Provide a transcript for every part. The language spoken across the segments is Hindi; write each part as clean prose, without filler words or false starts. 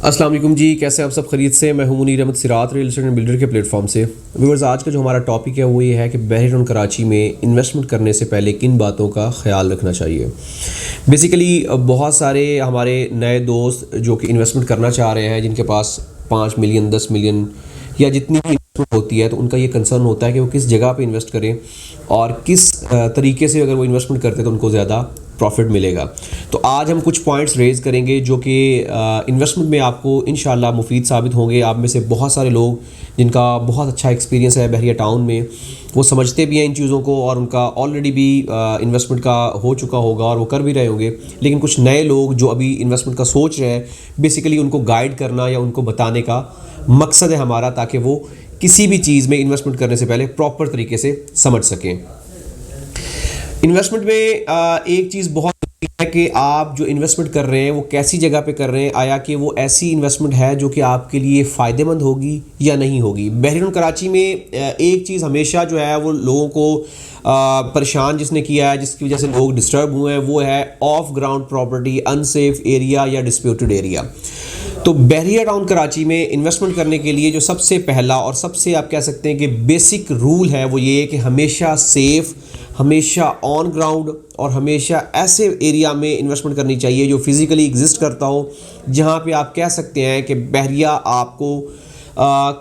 अस्सलाम वालेकुम जी, कैसे आप सब खरीद से। मैं हूं मुनीर अहमद सिरात रियल एस्टेट एंड बिल्डर के प्लेटफॉर्म से। व्यूअर्स, आज का जो हमारा टॉपिक है वो ये है कि बहरी टाउन कराची में इन्वेस्टमेंट करने से पहले किन बातों का ख्याल रखना चाहिए। बेसिकली बहुत सारे हमारे नए दोस्त जो कि इन्वेस्टमेंट करना चाह रहे हैं, जिनके पास 5 मिलियन 10 मिलियन या जितनी भी इन्वेस्टमेंट होती है, तो उनका ये कंसर्न होता है कि वो किस जगह पे इन्वेस्ट करें और किस तरीके से अगर वो इन्वेस्टमेंट करते हैं तो उनको ज़्यादा प्रॉफिट मिलेगा। तो आज हम कुछ पॉइंट्स रेज़ करेंगे जो कि इन्वेस्टमेंट में आपको इंशाल्लाह मुफीद साबित होंगे। आप में से बहुत सारे लोग जिनका बहुत अच्छा एक्सपीरियंस है बहरिया टाउन में, वो समझते भी हैं इन चीज़ों को और उनका ऑलरेडी भी इन्वेस्टमेंट का हो चुका होगा और वो कर भी रहे होंगे। लेकिन कुछ नए लोग जो अभी इन्वेस्टमेंट का सोच रहे हैं, बेसिकली उनको गाइड करना या उनको बताने का मकसद है हमारा, ताकि वो किसी भी चीज़ में इन्वेस्टमेंट करने से पहले प्रॉपर तरीके से समझ सकें। इन्वेस्टमेंट में एक चीज़ बहुत है कि आप जो इन्वेस्टमेंट कर रहे हैं वो कैसी जगह पे कर रहे हैं। आया कि वो ऐसी इन्वेस्टमेंट है जो कि आपके लिए फ़ायदेमंद होगी या नहीं होगी। बहरी टाउन कराची में एक चीज़ हमेशा जो है वो लोगों को परेशान जिसने किया है, जिसकी वजह से लोग डिस्टर्ब हुए हैं, वो है of ground property, unsafe area या डिस्प्यूटेड एरिया। तो बहरिया टाउन कराची में इन्वेस्टमेंट करने के लिए जो सबसे पहला और सबसे आप कह सकते हैं कि बेसिक रूल है वो ये है कि हमेशा सेफ़, हमेशा ऑन ग्राउंड और हमेशा ऐसे एरिया में इन्वेस्टमेंट करनी चाहिए जो फिज़िकली एग्जिस्ट करता हो, जहाँ पे आप कह सकते हैं कि बहरिया आपको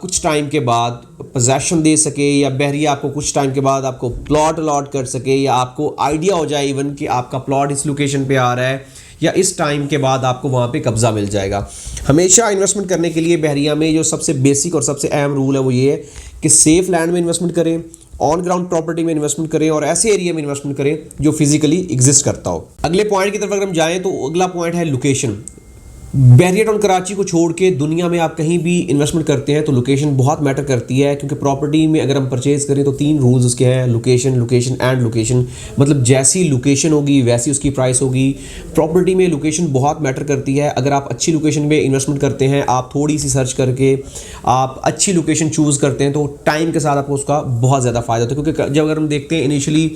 कुछ टाइम के बाद पोजेसन दे सके, या बहरिया आपको कुछ टाइम के बाद आपको प्लॉट अलॉट कर सके, या आपको आइडिया हो जाए इवन कि आपका प्लॉट इस लोकेशन पे आ रहा है या इस टाइम के बाद आपको वहाँ पे कब्ज़ा मिल जाएगा। हमेशा इन्वेस्टमेंट करने के लिए बहरिया में जो सबसे बेसिक और सबसे अहम रूल है वो ये है कि सेफ़ लैंड में इन्वेस्टमेंट करें, ऑन ग्राउंड प्रॉपर्टी में इन्वेस्टमेंट करें और ऐसे एरिया में इन्वेस्टमेंट करें जो फिजिकली एग्जिस्ट करता हो। अगले पॉइंट की तरफ अगर हम जाएं तो अगला पॉइंट है लोकेशन। बहरिया टाउन कराची को छोड़ के दुनिया में आप कहीं भी इन्वेस्टमेंट करते हैं तो लोकेशन बहुत मैटर करती है, क्योंकि प्रॉपर्टी में अगर हम परचेज करें तो 3 रूल्स उसके हैं, लोकेशन, लोकेशन एंड लोकेशन। मतलब जैसी लोकेशन होगी वैसी उसकी प्राइस होगी। प्रॉपर्टी में लोकेशन बहुत मैटर करती है। अगर आप अच्छी लोकेशन में इन्वेस्टमेंट करते हैं, आप थोड़ी सी सर्च करके आप अच्छी लोकेशन चूज़ करते हैं, तो टाइम के साथ आपको उसका बहुत ज़्यादा फ़ायदा होता है। क्योंकि जब अगर हम देखते हैं इनिशियली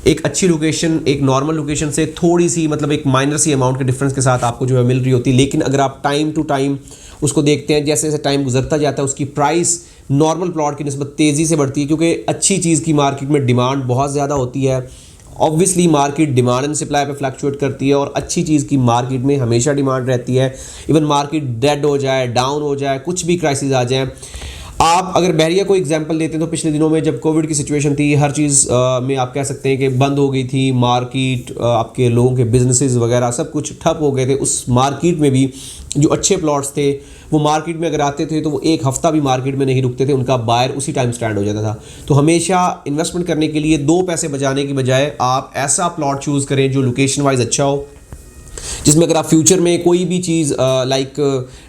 एक अच्छी लोकेशन एक नॉर्मल लोकेशन से थोड़ी सी मतलब एक माइनर सी अमाउंट के डिफरेंस के साथ आपको जो है मिल रही होती है, लेकिन अगर आप टाइम टू टाइम उसको देखते हैं, जैसे जैसे टाइम गुजरता जाता है उसकी प्राइस नॉर्मल प्लॉट की निस्बत तेज़ी से बढ़ती है, क्योंकि अच्छी चीज़ की मार्केट में डिमांड बहुत ज़्यादा होती है। Obviously market demand and supply पे फ्लक्चुएट करती है और अच्छी चीज़ की मार्केट में हमेशा डिमांड रहती है। इवन मार्केट डेड हो जाए, डाउन हो जाए, कुछ भी क्राइसिस आ जाए। आप अगर बहरिया को एग्जांपल देते हैं तो पिछले दिनों में जब कोविड की सिचुएशन थी, हर चीज़ में आप कह सकते हैं कि बंद हो गई थी मार्केट, आपके लोगों के बिजनेसेस वगैरह सब कुछ ठप हो गए थे। उस मार्केट में भी जो अच्छे प्लॉट्स थे वो मार्केट में अगर आते थे तो वो एक हफ़्ता भी मार्केट में नहीं रुकते थे, उनका बायर उसी टाइम स्टैंड हो जाता था। तो हमेशा इन्वेस्टमेंट करने के लिए 2 पैसे बचाने की बजाय आप ऐसा प्लॉट चूज़ करें जो लोकेशन वाइज अच्छा हो, जिसमें अगर आप फ्यूचर में कोई भी चीज़ लाइक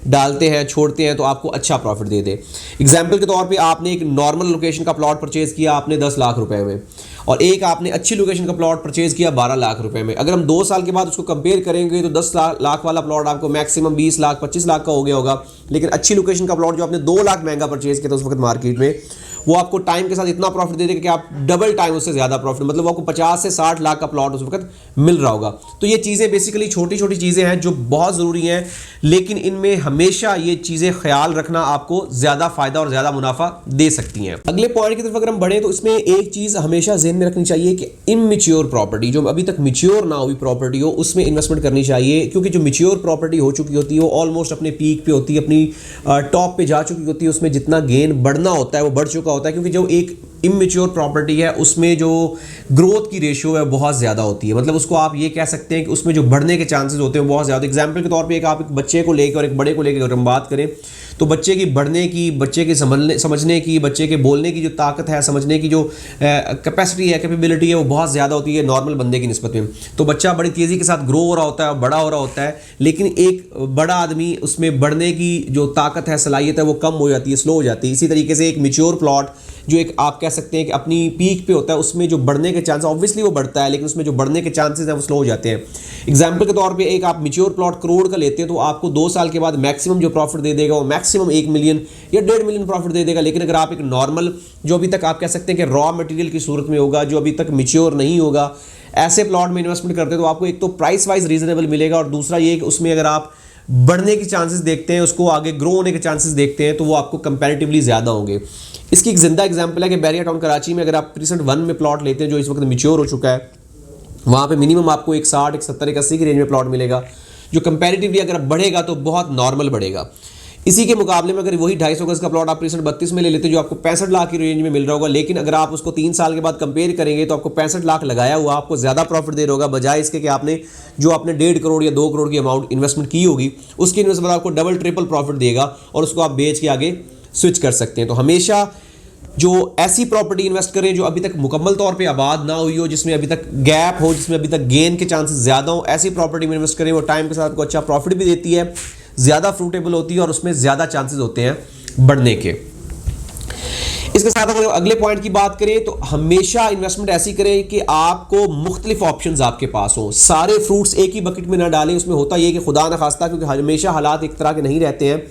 डालते हैं, छोड़ते हैं, तो आपको अच्छा प्रॉफिट दे दे। एग्जाम्पल के तौर पे आपने एक नॉर्मल लोकेशन का प्लॉट परचेज़ किया आपने 10 लाख रुपए में, और एक आपने अच्छी लोकेशन का प्लॉट परचेज़ किया 12 लाख रुपए में। अगर हम 2 साल के बाद उसको कंपेयर करेंगे तो 10 लाख वाला प्लॉट आपको मैक्सिमम 20 लाख 25 लाख का हो गया होगा, लेकिन अच्छी लोकेशन का प्लॉट जो आपने 2 लाख महंगा परचेज़ किया था उस वक्त मार्केट में, वो आपको टाइम के साथ इतना प्रॉफिट दे देगा कि आप डबल टाइम उससे ज़्यादा प्रॉफिट, मतलब आपको 50 से 60 लाख का प्लॉट उस वक्त मिल रहा होगा। तो ये चीज़ें बेसिकली छोटी छोटी चीज़ें हैं जो बहुत ज़रूरी हैं, लेकिन इनमें हमेशा ये चीज़ें ख्याल रखना आपको ज़्यादा फ़ायदा और ज़्यादा मुनाफा दे सकती हैं। अगले पॉइंट की तरफ अगर हम बढ़ें तो इसमें एक चीज़ हमेशा ज़हन में रखनी चाहिए कि इमैच्योर प्रॉपर्टी, जो अभी तक मैच्योर ना हुई प्रॉपर्टी हो, उसमें इन्वेस्टमेंट करनी चाहिए। क्योंकि जो मैच्योर प्रॉपर्टी हो चुकी होती है वो ऑलमोस्ट अपने पीक पे होती है, अपनी टॉप पे जा चुकी होती है, उसमें जितना गेन बढ़ना होता है वो बढ़ चुका होता है। क्योंकि जो एक इमैच्योर प्रॉपर्टी है उसमें जो ग्रोथ की रेशियो है बहुत ज़्यादा होती है, मतलब उसको आप ये कह सकते हैं कि उसमें जो बढ़ने के चांसेस होते हैं बहुत ज़्यादा। एग्जाम्पल के तौर पे आप एक बच्चे को लेकर और एक बड़े को लेकर अगर हम बात करें तो बच्चे की बढ़ने की, बच्चे के समझने की, बच्चे के बोलने की जो ताकत है, समझने की जो कैपेसिटी है, कैपेबिलिटी है, वो बहुत ज़्यादा होती है नॉर्मल बंदे की निस्बत में। तो बच्चा बड़ी तेज़ी के साथ ग्रो हो रहा होता है, बड़ा हो रहा होता है, लेकिन एक बड़ा आदमी उसमें बढ़ने की जो ताकत है, सलाहियत है, वो कम हो जाती है, स्लो हो जाती है। इसी तरीके से एक मैच्योर प्लॉट जो एक आप कह सकते हैं कि अपनी पीक पे होता है, उसमें जो बढ़ने के चांस, ऑब्वियसली वो बढ़ता है, लेकिन उसमें जो बढ़ने के चांसेस हैं वो स्लो हो जाते हैं। एग्जाम्पल के तौर पे एक आप मैच्योर प्लॉट करोड़ का लेते हैं तो आपको 2 साल के बाद मैक्सिमम जो प्रॉफिट दे देगा वो मैक्सिमम 1 मिलियन या 1.5 मिलियन प्रॉफिट दे देगा। लेकिन अगर आप एक नॉर्मल जो अभी तक आप कह सकते हैं कि रॉ मटेरियल की सूरत में होगा, जो अभी तक मैच्योर नहीं होगा, ऐसे प्लॉट में इन्वेस्टमेंट करते हैं तो आपको एक तो प्राइस वाइज रीजनेबल मिलेगा, और दूसरा ये कि उसमें अगर आप बढ़ने के चांसेस देखते हैं, उसको आगे ग्रो होने के चांसेस देखते हैं, तो वो आपको कंपैरेटिवली ज़्यादा होंगे। इसकी एक जिंदा एग्जांपल है कि बैरिया टाउन कराची में अगर आप प्रीसेंट 1 में प्लॉट लेते हैं जो इस वक्त मैच्योर हो चुका है, वहाँ पे मिनिमम आपको 160, 170, 180 की रेंज में प्लॉट मिलेगा, जो कंपैरेटिवली अगर बढ़ेगा तो बहुत नॉर्मल बढ़ेगा। इसी के मुकाबले में अगर वही 250 गज का प्लॉट आप प्रीसेंट 32 में ले लेते हैं जो आपको 65 लाख की रेंज में मिल रहा होगा, लेकिन अगर आप उसको 3 साल के बाद कंपेयर करेंगे तो आपको 65 लाख लगाया हुआ आपको ज़्यादा प्रॉफिट दे रहा होगा, बजाय इसके कि आपने जो आपने 1.5 करोड़ या 2 करोड़ की अमाउंट इन्वेस्टमेंट की होगी उसकी इन्वेस्टमेंट आपको डबल ट्रिपल प्रॉफिट देगा और उसको आप बेच के आगे स्विच कर सकते हैं। तो हमेशा जो ऐसी प्रॉपर्टी इन्वेस्ट करें जो अभी तक मुकम्मल तौर पे आबाद ना हुई हो, जिसमें अभी तक गैप हो, जिसमें अभी तक गेन के चांसेस ज़्यादा हो, ऐसी प्रॉपर्टी में इन्वेस्ट करें। वो टाइम के साथ आपको अच्छा प्रॉफिट भी देती है, ज़्यादा फ्रूटेबल होती है और उसमें ज़्यादा चांसेस होते हैं बढ़ने के। इसके साथ अगर अगले पॉइंट की बात करें तो हमेशा इन्वेस्टमेंट ऐसी करें कि आपको मुख्तलिफ ऑप्शंस आपके पास हो, सारे फ्रूट्स एक ही बकेट में ना डालें। उसमें होता यह कि खुदा न खास्ता, क्योंकि हमेशा हालात एक तरह के नहीं रहते हैं,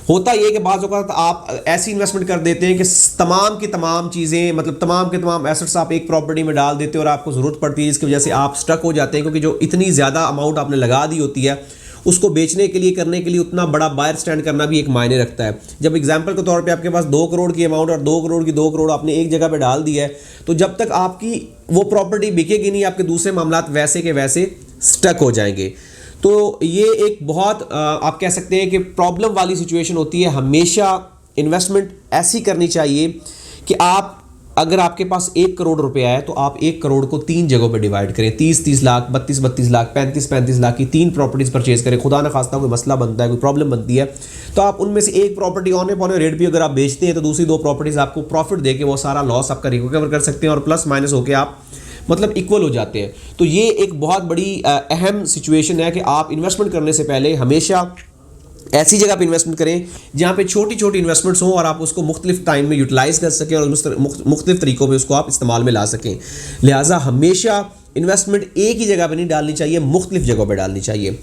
होता यह कि बाज़ औक़ात आप ऐसी इन्वेस्टमेंट कर देते हैं कि तमाम की तमाम चीज़ें, मतलब तमाम के तमाम एसेट्स आप एक प्रॉपर्टी में डाल देते हैं और आपको ज़रूरत पड़ती है, जिसकी वजह से आप स्टक हो जाते हैं, क्योंकि जो इतनी ज़्यादा अमाउंट आपने लगा दी होती है उसको बेचने के लिए, करने के लिए उतना बड़ा बायर स्टैंड करना भी एक मायने रखता है। जब एग्जांपल के तौर पे आपके पास 2 करोड़ की अमाउंट और 2 करोड़ की 2 करोड़ आपने एक जगह पे डाल दी है, तो जब तक आपकी वो प्रॉपर्टी बिकेगी नहीं, आपके दूसरे मामलात वैसे के वैसे स्टक हो जाएंगे। तो ये एक बहुत आप कह सकते हैं कि प्रॉब्लम वाली सिचुएशन होती है। हमेशा इन्वेस्टमेंट ऐसी करनी चाहिए कि आप, अगर आपके पास 1 करोड़ रुपया है तो आप 1 करोड़ को 3 जगहों पे डिवाइड करें, 30-30 लाख, 32-32 लाख, 35-35 लाख की 3 प्रॉपर्टीज़ परचेज करें। खुदा न खास्ता कोई मसला बनता है, कोई प्रॉब्लम बनती है, तो आप उनमें से एक प्रॉपर्टी औने पौने रेट भी अगर आप बेचते हैं तो दूसरी 2 प्रॉपर्टीज़ आपको प्रॉफिट दे के वो सारा लॉस आपका रिकवर कर सकते हैं और प्लस माइनस होकर आप मतलब इक्वल हो जाते हैं। तो ये एक बहुत बड़ी अहम सिचुएशन है कि आप इन्वेस्टमेंट करने से पहले हमेशा ऐसी जगह पे इन्वेस्टमेंट करें जहाँ पे छोटी छोटी इन्वेस्टमेंट्स हों और आप उसको मुख्तलिफ टाइम में यूटिलाइज़ कर सकें और मुख्तलिफ तरीक़ों पे उसको आप इस्तेमाल में ला सकें। लिहाजा हमेशा इन्वेस्टमेंट एक ही जगह पे नहीं डालनी चाहिए, मुख्तलिफ जगहों पे डालनी चाहिए।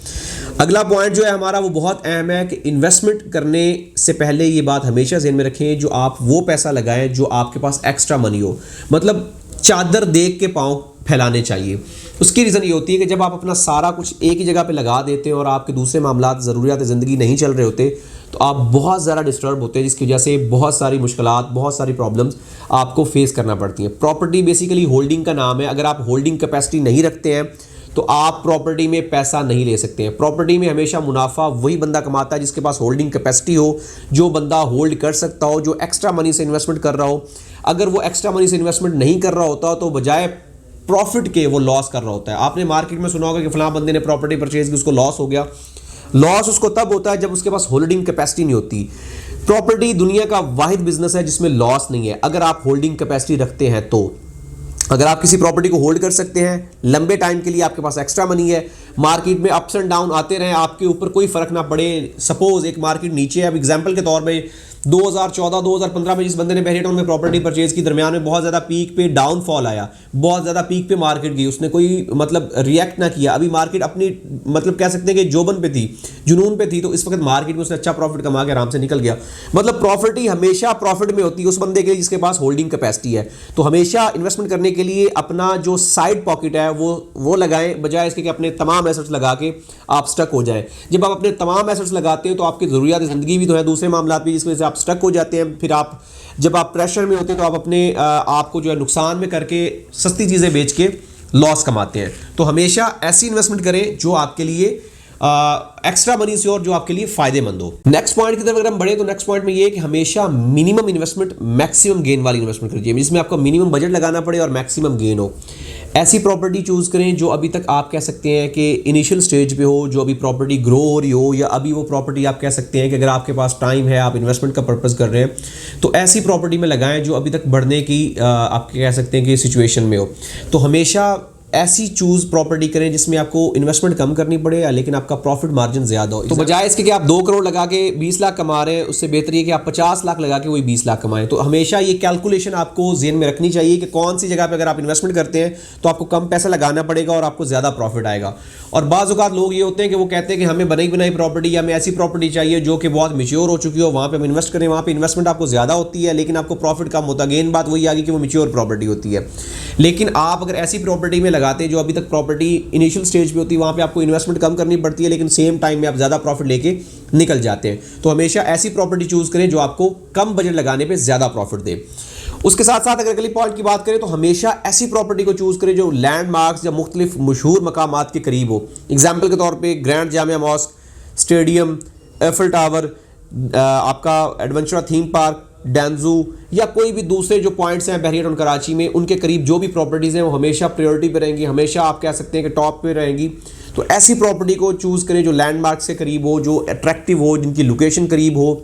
अगला पॉइंट जो है हमारा वो बहुत अहम है कि इन्वेस्टमेंट करने से पहले ये बात हमेशा ज़हन में रखें, जो आप वो पैसा लगाएं जो आपके पास एक्स्ट्रा मनी हो, मतलब चादर देख के पाँव फैलाने चाहिए। उसकी रीज़न ये होती है कि जब आप अपना सारा कुछ एक ही जगह पे लगा देते हैं और आपके दूसरे मामलात ज़रूरियात ज़िंदगी नहीं चल रहे होते, तो आप बहुत ज़्यादा डिस्टर्ब होते हैं, जिसकी वजह से बहुत सारी मुश्किलात, बहुत सारी प्रॉब्लम्स आपको फेस करना पड़ती हैं। प्रॉपर्टी बेसिकली होल्डिंग का नाम है। अगर आप होल्डिंग कैपेसिटी नहीं रखते हैं तो आप प्रॉपर्टी में पैसा नहीं ले सकते हैं। प्रॉपर्टी में हमेशा मुनाफा वही बंदा कमाता है जिसके पास होल्डिंग कैपेसिटी हो, जो बंदा होल्ड कर सकता हो, जो एक्स्ट्रा मनी से इन्वेस्टमेंट कर रहा हो। अगर वो एक्स्ट्रा मनी से इन्वेस्टमेंट नहीं कर रहा होता तो बजाय प्रॉफिट के वो लॉस कर रहा होता है। आपने मार्केट में सुना होगा कि फलां बंदे ने प्रॉपर्टी परचेज की, उसको लॉस हो गया। लॉस उसको तब होता है जब उसके पास होल्डिंग कैपेसिटी नहीं होती। प्रॉपर्टी दुनिया का वाहिद बिजनेस है जिसमें लॉस नहीं है अगर आप होल्डिंग कैपेसिटी रखते हैं तो। अगर आप किसी प्रॉपर्टी को होल्ड कर सकते हैं लंबे टाइम के लिए, आपके पास एक्स्ट्रा मनी है, मार्केट में अप्स एंड डाउन आते रहें, आपके ऊपर कोई फर्क ना पड़े। सपोज एक मार्केट नीचे है, अब एग्जांपल के तौर पे 2014-2015 में जिस बंदे ने बैरिया टाउन में प्रॉपर्टी परचेज की, दरमियान में बहुत ज़्यादा पीक पे डाउनफॉल आया, बहुत ज़्यादा पीक पे मार्केट गई, उसने कोई मतलब रिएक्ट ना किया। अभी मार्केट अपनी मतलब कह सकते हैं कि जोबन पे थी, जुनून पे थी, तो इस वक्त मार्केट में उसने अच्छा प्रॉफिट कमा के आराम से निकल गया। मतलब प्रॉपर्टी हमेशा प्रॉफिट में होती है उस बंदे के लिए जिसके पास होल्डिंग कैपेसिटी है। तो हमेशा इन्वेस्टमेंट करने के लिए अपना जो साइड पॉकेट है वो लगाएं, बजाय इसके कि अपने तमाम एसेट्स लगा के आप स्टक हो जाएं। जब आप अपने तमाम एसेट्स लगाते हैं तो आपकी ज़रूरियात ज़िंदगी भी तो है, दूसरे मामलात भी, जिसकी वजह से आप स्टक हो जाते हैं। फिर आप जब आप प्रेशर में होते हैं तो आप अपने आपको जो है नुकसान में करके सस्ती चीज़ें बेच के लॉस कमाते हैं। तो हमेशा ऐसी इन्वेस्टमेंट करें जो आपके लिए एक्स्ट्रा मनी से और जो आपके लिए फायदेमंद हो। नेक्स्ट पॉइंट की तरफ अगर हम बढ़े तो नेक्स्ट पॉइंट में ये है कि हमेशा मिनिमम इन्वेस्टमेंट मैक्सिमम गेन वाली इन्वेस्टमेंट करिए, जिसमें आपको मिनिमम बजट लगाना पड़े और मैक्सिमम गेन हो। ऐसी प्रॉपर्टी चूज़ करें जो अभी तक आप कह सकते हैं कि इनिशियल स्टेज पे हो, जो अभी प्रॉपर्टी ग्रो हो रही हो, या अभी वो प्रॉपर्टी आप कह सकते हैं कि अगर आपके पास टाइम है, आप इन्वेस्टमेंट का पर्पज़ कर रहे हैं, तो ऐसी प्रॉपर्टी में लगाएं जो अभी तक बढ़ने की आप कह सकते हैं कि सिचुएशन में हो। तो हमेशा ऐसी चूज प्रॉपर्टी करें जिसमें आपको इन्वेस्टमेंट कम करनी पड़े लेकिन आपका प्रॉफिट मार्जिन ज़्यादा हो। तो बजाय इसके कि आप 2 करोड़ लगा के 20 लाख कमा रहे हैं, उससे बेहतर है कि आप 50 लाख लगा के वही 20 लाख कमाएं। तो हमेशा ये कैलकुलेशन आपको ज़हन में रखनी चाहिए कि कौन सी जगह पे अगर आप इन्वेस्टमेंट करते हैं तो आपको कम पैसा लगाना पड़ेगा और आपको ज़्यादा प्रॉफिट आएगा। और बाज़ औक़ात लोग ये होते हैं कि वो कहते हैं कि हमें बनी बनाई प्रॉपर्टी या हमें ऐसी प्रॉपर्टी चाहिए जो कि बहुत मैच्योर हो चुकी हो, वहाँ पर हम इन्वेस्ट करें। वहाँ पर इन्वेस्टमेंट आपको ज़्यादा होती है लेकिन आपको प्रॉफिट कम होता है। अगेन बात वही आ गई कि वो मैच्योर प्रॉपर्टी होती है। लेकिन आप अगर ऐसी प्रॉपर्टी में लगाते हैं, जो अभी तक प्रॉपर्टी इनिशियल स्टेज पे होती है वहाँ पे आपको इन्वेस्टमेंट कम करनी पड़ती है, लेकिन सेम टाइम में आप ज़्यादा प्रॉफिट लेके निकल जाते हैं। तो हमेशा ऐसी प्रॉपर्टी चूज़ करें जो आपको कम बजट लगाने पर ज़्यादा प्रॉफिट दे। उसके साथ साथ अगर अगली पॉइंट की बात करें तो हमेशा ऐसी प्रॉपर्टी को चूज़ करें जो लैंडमार्क्स या मुख्तलिफ मशहूर मकामात के करीब हो। एग्जाम्पल के तौर पे grand Jamia mosque, stadium, Eiffel tower, आपका एडवेंचर थीम पार्क, डैंजू या कोई भी दूसरे जो पॉइंट्स हैं बहरिया टाउन कराची में, उनके करीब जो भी प्रॉपर्टीज़ हैं वो हमेशा प्रायोरिटी पे रहेंगी, हमेशा आप कह सकते हैं कि टॉप पे रहेंगी। तो ऐसी प्रॉपर्टी को चूज़ करें जो लैंडमार्क्स के करीब हो, जो अट्रैक्टिव हो, जिनकी लोकेशन करीब हो,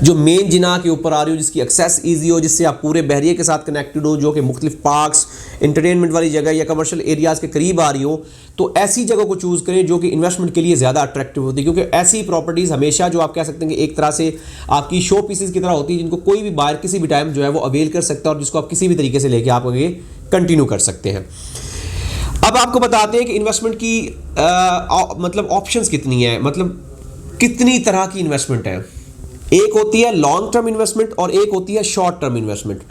जो मेन जिना के ऊपर आ रही हो, जिसकी एक्सेस ईजी हो, जिससे आप पूरे बहरिया के साथ कनेक्टेड हो, जो कि मुख्तलिफ पार्क्स, इंटरटेनमेंट वाली जगह या कमर्शियल एरियाज़ के करीब आ रही हो। तो ऐसी जगह को चूज़ करें जो कि इन्वेस्टमेंट के लिए ज़्यादा अट्रैक्टिव होती है, क्योंकि ऐसी प्रॉपर्टीज़ हमेशा जो आप कह सकते हैं कि एक तरह से आपकी शो पीसेस की तरह होती है, जिनको कोई भी बायर किसी भी टाइम जो है वो अवेल कर सकता है और जिसको आप किसी भी तरीके से लेके आप आगे कंटिन्यू कर सकते हैं। अब आपको बताते हैं कि इन्वेस्टमेंट की मतलब ऑप्शंस कितनी है, मतलब कितनी तरह की इन्वेस्टमेंट है। एक होती है लॉन्ग टर्म इन्वेस्टमेंट और एक होती है short term investment.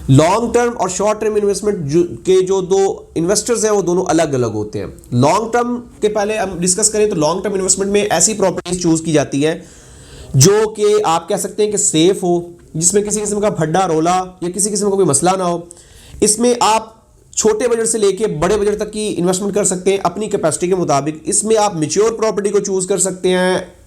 Long term और शॉर्ट टर्म इन्वेस्टमेंट के जो दो इन्वेस्टर्स हैं वो दोनों अलग अलग होते हैं। लॉन्ग टर्म के पहले हम डिस्कस करें तो लॉन्ग टर्म इन्वेस्टमेंट में ऐसी प्रॉपर्टीज चूज की जाती है जो कि आप कह सकते हैं कि सेफ हो, जिसमें किसी किस्म का भड्डा रोला या किसी किस्म का कोई मसला ना हो। इसमें आप छोटे बजट से लेके बड़े बजट तक की इन्वेस्टमेंट कर सकते हैं अपनी कैपेसिटी के मुताबिक। इसमें आप मैच्योर प्रॉपर्टी को चूज कर सकते हैं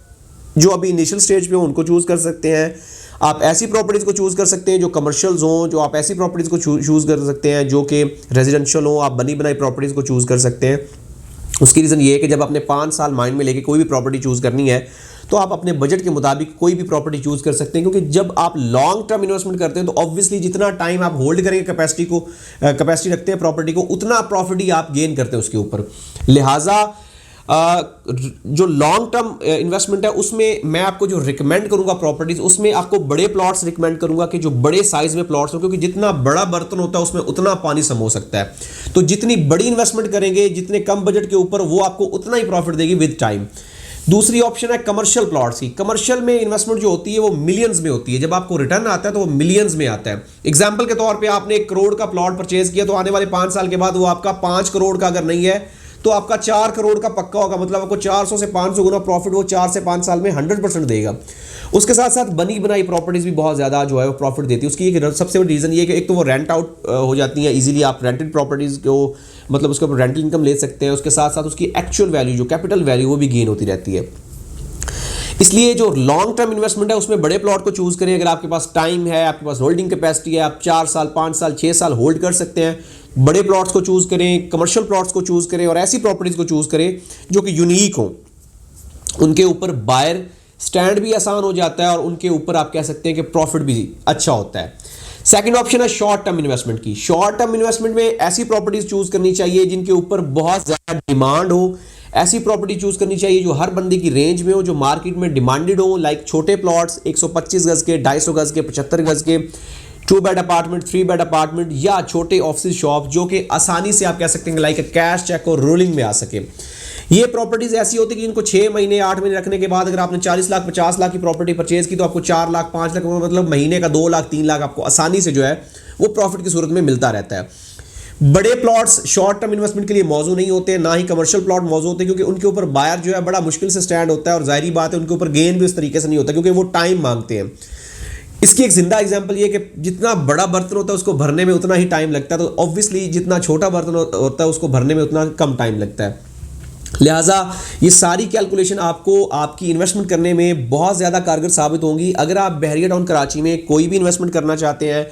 जो अभी इनिशियल स्टेज पे हो, उनको चूज कर सकते हैं। आप ऐसी प्रॉपर्टीज को चूज कर सकते हैं जो कमर्शियल्स हों, जो आप ऐसी प्रॉपर्टीज को चूज कर सकते हैं जो कि रेजिडेंशियल हो। आप बनी बनाई प्रॉपर्टीज को चूज कर सकते हैं। उसकी रीज़न ये है कि जब आपने 5 साल माइंड में लेके कोई भी प्रॉपर्टी चूज करनी है तो आप अपने बजट के मुताबिक कोई भी प्रॉपर्टी चूज कर सकते हैं, क्योंकि जब आप लॉन्ग टर्म इन्वेस्टमेंट करते हैं तो ऑब्वियसली जितना टाइम आप होल्ड करेंगे कैपेसिटी रखते हैं प्रॉपर्टी को, उतना प्रॉफिट ही आप गेन करते हैं उसके ऊपर। लिहाजा जो लॉन्ग टर्म इन्वेस्टमेंट है उसमें मैं आपको जो रिकमेंड करूंगा प्रॉपर्टीज, उसमें आपको बड़े प्लॉट्स रिकमेंड करूंगा कि जो बड़े साइज में प्लॉट्स हो, क्योंकि जितना बड़ा बर्तन होता है उसमें उतना पानी सम हो सकता है। तो जितनी बड़ी इन्वेस्टमेंट करेंगे, जितने कम बजट के ऊपर, वो आपको उतना ही प्रॉफिट देगी विद टाइम। दूसरी ऑप्शन है कमर्शियल प्लॉट्स की। कमर्शियल में इन्वेस्टमेंट जो होती है वो मिलियंस में होती है। जब आपको रिटर्न आता है तो वो मिलियंस में आता है। एग्जांपल के तौर पे आपने 1 करोड़ का प्लॉट परचेज किया तो आने वाले 5 साल के बाद वो आपका 5 करोड़ का अगर नहीं है तो आपका 4 करोड़ का पक्का होगा। मतलब आपको 400 से 500 गुना प्रॉफिट वो 4 से 5 साल में 100% देगा। उसके साथ साथ बनी बनाई प्रॉपर्टीज भी बहुत ज़्यादा जो है वो प्रॉफिट देती है। उसकी एक सबसे बड़ी रीज़न ये है कि एक तो वो रेंट आउट हो जाती है इजीली। आप रेंटेड प्रॉपर्टीज़ को मतलब उसके ऊपर रेंटल इनकम ले सकते हैं। उसके साथ साथ उसकी एक्चुअल वैल्यू जो कैपिटल वैल्यू वो भी गेन होती रहती है। इसलिए जो लॉन्ग टर्म इन्वेस्टमेंट है उसमें बड़े प्लॉट को चूज करें। अगर आपके पास टाइम है, आपके पास होल्डिंग कैपेसिटी है, आप 4 साल 5 साल 6 साल होल्ड कर सकते हैं। बड़े प्लॉट्स को चूज करें, कमर्शियल प्लॉट्स को चूज करें और ऐसी प्रॉपर्टीज को चूज करें जो कि यूनिक हो। उनके ऊपर बायर स्टैंड भी आसान हो जाता है और उनके ऊपर आप कह सकते हैं कि प्रॉफिट भी अच्छा होता है। सेकंड ऑप्शन है शॉर्ट टर्म इन्वेस्टमेंट की। शॉर्ट टर्म इन्वेस्टमेंट में ऐसी प्रॉपर्टीज चूज करनी चाहिए जिनके ऊपर बहुत ज्यादा डिमांड हो। ऐसी प्रॉपर्टी चूज करनी चाहिए जो हर बंदे की रेंज में हो, जो मार्केट में डिमांडेड हो। लाइक छोटे प्लॉट्स 125 गज के, 250 गज के, 75 गज के, 2 बेड अपार्टमेंट, 3 बेड अपार्टमेंट या छोटे ऑफिस शॉप जो कि आसानी से आप कह सकते हैं लाइक कैश चेक और रोलिंग में आ सके। ये प्रॉपर्टीज ऐसी होती है कि इनको 6 महीने 8 महीने रखने के बाद अगर आपने 40 लाख 50 लाख की प्रॉपर्टी परचेज की तो आपको 4 लाख 5 लाख मतलब महीने का 2 लाख 3 लाख आपको आसानी से जो है वो प्रॉफिट की सूरत में मिलता रहता है। बड़े प्लॉट्स शॉर्ट टर्म इन्वेस्टमेंट के लिए मौजूद नहीं होते, ना ही कमर्शियल प्लॉट मौजूद होते, क्योंकि उनके ऊपर बायर जो है बड़ा मुश्किल से स्टैंड होता है और जाहिर बात है उनके ऊपर गेन भी उस तरीके से नहीं होता क्योंकि वो टाइम मांगते हैं। इसकी एक जिंदा एग्जांपल ये कि जितना बड़ा बर्तन होता है उसको भरने में उतना ही टाइम लगता है, तो ऑब्वियसली जितना छोटा बर्तन होता है उसको भरने में उतना कम टाइम लगता है। लिहाजा ये सारी कैलकुलेशन आपको आपकी इन्वेस्टमेंट करने में बहुत ज़्यादा कारगर साबित होंगी। अगर आप बहरिया टाउन कराची में कोई भी इन्वेस्टमेंट करना चाहते हैं,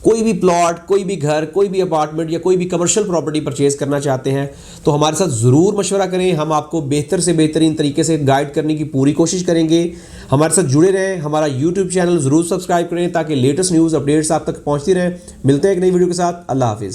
कोई भी प्लॉट, कोई भी घर, कोई भी अपार्टमेंट या कोई भी कमर्शियल प्रॉपर्टी परचेज करना चाहते हैं तो हमारे साथ ज़रूर मशवरा करें। हम आपको बेहतर से बेहतरीन तरीके से गाइड करने की पूरी कोशिश करेंगे। हमारे साथ जुड़े रहें। हमारा यूट्यूब चैनल ज़रूर सब्सक्राइब करें ताकि लेटेस्ट न्यूज़ अपडेट्स आप तक पहुँचती रहें। मिलते हैं एक नई वीडियो के साथ। अल्लाह हाफिज़।